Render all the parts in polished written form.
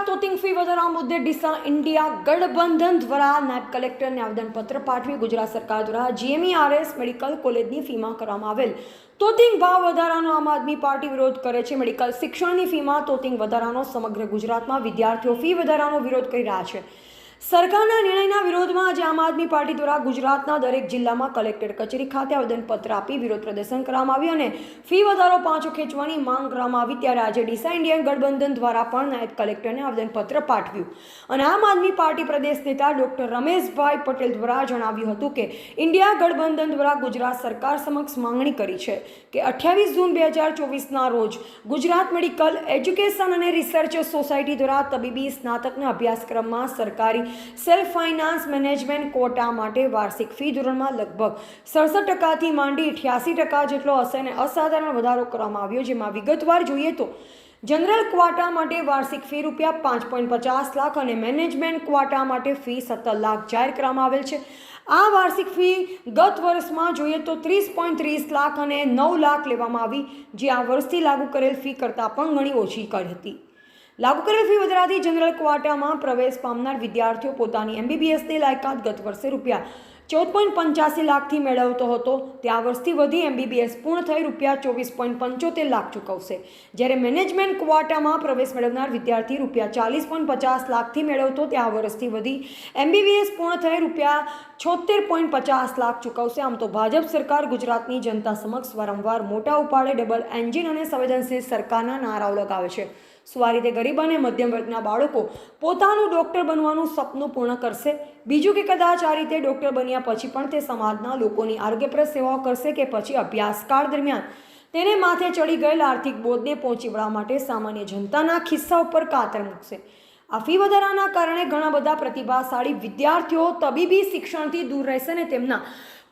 તોતિંગ fee વધારા મુદ્દે Deesa India ગઠબંધન દ્વારા નાયબ કલેક્ટરને આવેદનપત્ર પાઠવી ગુજરાત સરકાર દ્વારા GMERS મેડિકલ કોલેજની ફીમાં કરવામાં આવેલ તોતિંગ ભાવ વધારાનો આમ આદમી પાર્ટી વિરોધ કરે છે। મેડિકલ શિક્ષણની ફીમાં તોતિંગ વધારાનો સમગ્ર ગુજરાતમાં વિદ્યાર્થીઓ ફી વધારાનો વિરોધ કરી રહ્યા છે। સરકારના નિર્ણયના વિરોધમાં આજે આમ આદમી પાર્ટી દ્વારા ગુજરાતના દરેક જિલ્લામાં કલેક્ટર કચેરી ખાતે આવેદનપત્ર આપી વિરોધ પ્રદર્શન કરવામાં આવ્યું અને ફી વધારો પાછો ખેંચવાની માંગ કરવામાં આવી। ત્યારે આજે ડીસા ઇન્ડિયન ગઠબંધન દ્વારા પણ નાયબ કલેક્ટરને આવેદનપત્ર પાઠવ્યું અને આમ આદમી પાર્ટી પ્રદેશ નેતા ડોક્ટર રમેશભાઈ પટેલ દ્વારા જણાવ્યું હતું કે ઇન્ડિયા ગઠબંધન દ્વારા ગુજરાત સરકાર સમક્ષ માંગણી કરી છે કે 28 જૂન 2024ના રોજ ગુજરાત મેડિકલ એજ્યુકેશન અને રિસર્ચ સોસાયટી દ્વારા તબીબી સ્નાતકના અભ્યાસક્રમમાં સરકારી સેલ્ફ ફાઇનાન્સ મેનેજમેન્ટ કોટા માટે વાર્ષિક ફી ધોરણમાં લગભગ 67% માંડી 88% જેટલો અસાધારણ વધારો કરવામાં આવ્યો। જેમાં વિગતવાર જોઈએ તો જનરલ ક્વાટા માટે વાર્ષિક ફી રૂપિયા 5.50 લાખ અને મેનેજમેન્ટ ક્વાટા માટે ફી 17 લાખ જાહેર કરવામાં આવેલ છે। આ વાર્ષિક ફી ગત વર્ષમાં જોઈએ તો 30.30 લાખ અને 9 લાખ લેવામાં આવી, જે આ વર્ષથી લાગુ કરેલ ફી કરતાં પણ ઘણી ઓછી કરી હતી। લાગુ કરેલ ફી વધારાથી જનરલ ક્વાટામાં પ્રવેશ પામનાર વિદ્યાર્થીઓ પોતાની MBBSની લાયકાત ગત વર્ષે રૂપિયા 14.85 લાખથી મેળવતો હતો તે આ વર્ષથી વધી MBBS પૂર્ણ થઈ રૂપિયા 24.75 લાખ ચૂકવશે, જ્યારે મેનેજમેન્ટ ક્વાટામાં પ્રવેશ મેળવનાર વિદ્યાર્થી રૂપિયા 40.50 લાખથી મેળવતો તે આ વર્ષથી વધી MBBS પૂર્ણ થઈ રૂપિયા 76.50 લાખ ચૂકવશે। આમ તો ભાજપ સરકાર ગુજરાતની જનતા સમક્ષ વારંવાર મોટા ઉપાડે ડબલ એન્જિન અને સંવેદનશીલ સરકારના નારાઓ લગાવે છે। શું આ રીતે ગરીબ અને મધ્યમ વર્ગના બાળકો પોતાનું ડૉક્ટર બનવાનું સપનું પૂર્ણ કરશે? બીજું કે કદાચ આ રીતે ડૉક્ટર બન્યા પછી પણ તે સમાજના લોકોની આરોગ્યપ્રદ સેવાઓ કરશે કે પછી અભ્યાસકાળ દરમિયાન તેને માથે ચડી ગયેલ આર્થિક બોધને પહોંચી વળવા માટે સામાન્ય જનતાના ખિસ્સા ઉપર કાતર મૂકશે? આ ફી વધારાના કારણે ઘણા બધા પ્રતિભાશાળી વિદ્યાર્થીઓ તબીબી શિક્ષણથી દૂર રહેશે અને તેમના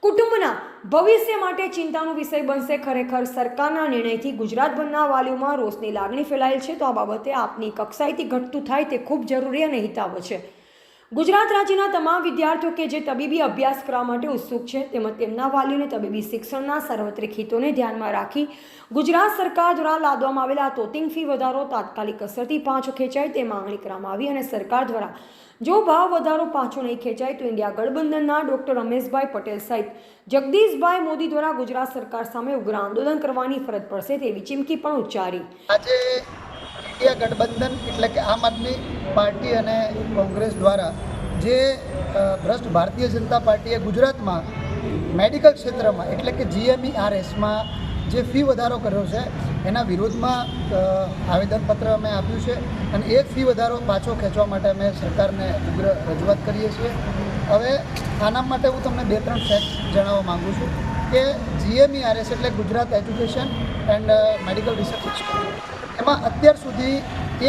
કુટુંબના ભવિષ્ય માટે ચિંતાનો વિષય બનશે। ખરેખર સરકારના નિર્ણયથી ગુજરાતભરના વાલીઓમાં રોષની લાગણી ફેલાયેલ છે, તો આ બાબતે આપની કક્ષાએથી ઘટતું થાય તે ખૂબ જરૂરી અને હિતાવહ છે। ગુજરાત રાજ્યના તમામ વિદ્યાર્થીઓ કે જે તબીબી અભ્યાસ કરવા માટે ઉત્સુક છે તેમજ તેમના વાલીઓને તબીબી શિક્ષણના સાર્વત્રિક હિતોને ધ્યાનમાં રાખી ગુજરાત સરકાર દ્વારા લાદવામાં આવેલા તોતિંગ ફી વધારો તાત્કાલિક અસરથી પાછો ખેંચાય તે માંગણી કરવામાં આવી અને સરકાર દ્વારા જો ભાવ વધારો પાછો નહીં ખેંચાય તો ઇન્ડિયા ગઠબંધનના ડોક્ટર રમેશભાઈ પટેલ સહિત જગદીશભાઈ મોદી દ્વારા ગુજરાત સરકાર સામે ઉગ્ર આંદોલન કરવાની ફરજ પડશે તેવી ચીમકી પણ ઉચ્ચારી। આજે ઇન્ડિયા ગઠબંધન એટલે કે આમ આદમી પાર્ટી અને કોંગ્રેસ દ્વારા જે ભ્રષ્ટ ભારતીય જનતા પાર્ટીએ ગુજરાતમાં મેડિકલ ક્ષેત્રમાં એટલે કે GMERSમાં જે ફી વધારો કર્યો છે એના વિરોધમાં આવેદનપત્ર અમે આપ્યું છે અને એ ફી વધારો પાછો ખેંચવા માટે અમે સરકારને ઉગ્ર રજૂઆત કરીએ છીએ। હવે આના માટે હું તમને 2-3 ફેક્ટ જણાવવા માગું છું કે GMERS એટલે Gujarat education and medical research institute એમાં અત્યાર સુધી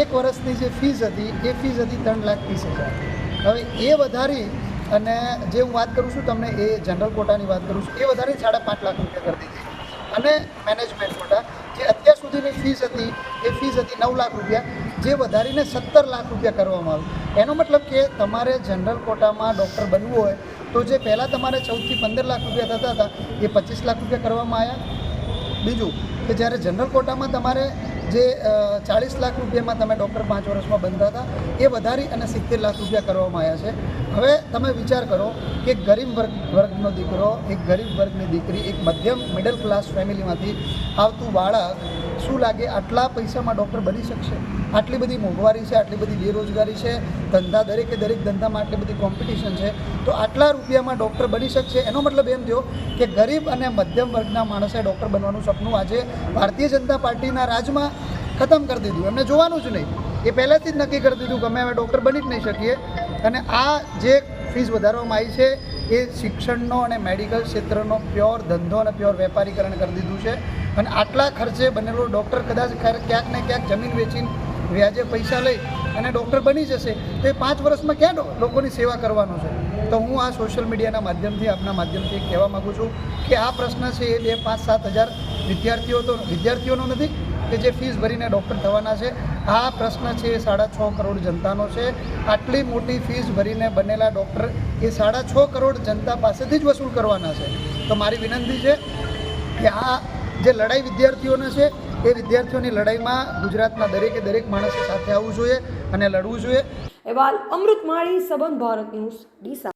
એક વર્ષની જે ફીસ હતી એ ફીસ હતી 3,30,000। હવે એ વધારી અને જે હું વાત કરું છું તમને એ જનરલ કોટાની વાત કરું છું એ વધારી 5.5 લાખ રૂપિયા કરી દીધી અને મેનેજમેન્ટ કોટા જે અત્યાર સુધીની ફીસ હતી એ ફીસ હતી 9 લાખ રૂપિયા જે વધારીને 17 લાખ રૂપિયા કરવામાં આવ્યું। એનો મતલબ કે તમારે જનરલ કોટામાં ડૉક્ટર બનવું હોય તો જે પહેલાં તમારે 14 થી 15 લાખ રૂપિયા થતા હતા એ 25 લાખ રૂપિયા કરવામાં આવ્યા। બીજું કે જ્યારે જનરલ કોટામાં તમારે જે 40 લાખ રૂપિયામાં તમે ડૉક્ટર 5 વર્ષમાં બનતા હતા એ વધારી અને 70 લાખ રૂપિયા કરવામાં આવ્યા છે। હવે તમે વિચાર કરો કે ગરીબ વર્ગનો દીકરો, એક ગરીબ વર્ગની દીકરી, એક મધ્યમ મિડલ ક્લાસ ફેમિલીમાંથી આવતું બાળક શું લાગે આટલા પૈસામાં ડૉક્ટર બની શકશે? આટલી બધી મોંઘવારી છે, આટલી બધી બેરોજગારી છે, ધંધા દરેક ધંધામાં આટલી બધી કોમ્પિટિશન છે, તો આટલા રૂપિયામાં ડૉક્ટર બની શકશે? એનો મતલબ એમ થયો કે ગરીબ અને મધ્યમ વર્ગના માણસે ડૉક્ટર બનવાનું સપનું આજે ભારતીય જનતા પાર્ટીના રાજમાં ખતમ કરી દીધું। એમને જોવાનું જ નહીં, એ પહેલાંથી જ નક્કી કરી દીધું કે અમે હવે ડૉક્ટર બની જ નહીં શકીએ। અને આ જે ફીસ વધારવામાં આવી છે એ શિક્ષણનો અને મેડિકલ ક્ષેત્રનો પ્યોર ધંધો અને પ્યોર વેપારીકરણ કરી દીધું છે અને આટલા ખર્ચે બનેલો ડૉક્ટર કદાચ ક્યાંક ને ક્યાંક જમીન વેચીને વ્યાજે પૈસા લઈ અને ડૉક્ટર બની જશે તો એ 5 વર્ષમાં ક્યાં લોકોની સેવા કરવાનો છે? તો હું આ સોશિયલ મીડિયાના માધ્યમથી આપના માધ્યમથી કહેવા માગું છું કે આ પ્રશ્ન છે એ 5-7 હજાર વિદ્યાર્થીઓનો નથી કે જે ફીસ ભરીને ડૉક્ટર થવાના છે। આ પ્રશ્ન છે એ 6.5 કરોડ જનતાનો છે। આટલી મોટી ફીસ ભરીને બનેલા ડૉક્ટર એ 6.5 કરોડ જનતા પાસેથી જ વસૂલ કરવાના છે। તો મારી વિનંતી છે કે આ જે લડાઈ વિદ્યાર્થીઓને છે એ વિદ્યાર્થીઓની લડાઈમાં ગુજરાતના દરેક માણસે સાથે આવવું જોઈએ અને લડવું જોઈએ. અહેવાલ અમૃત માળી, સંબંધ ભારત ન્યૂઝ, ડીસા.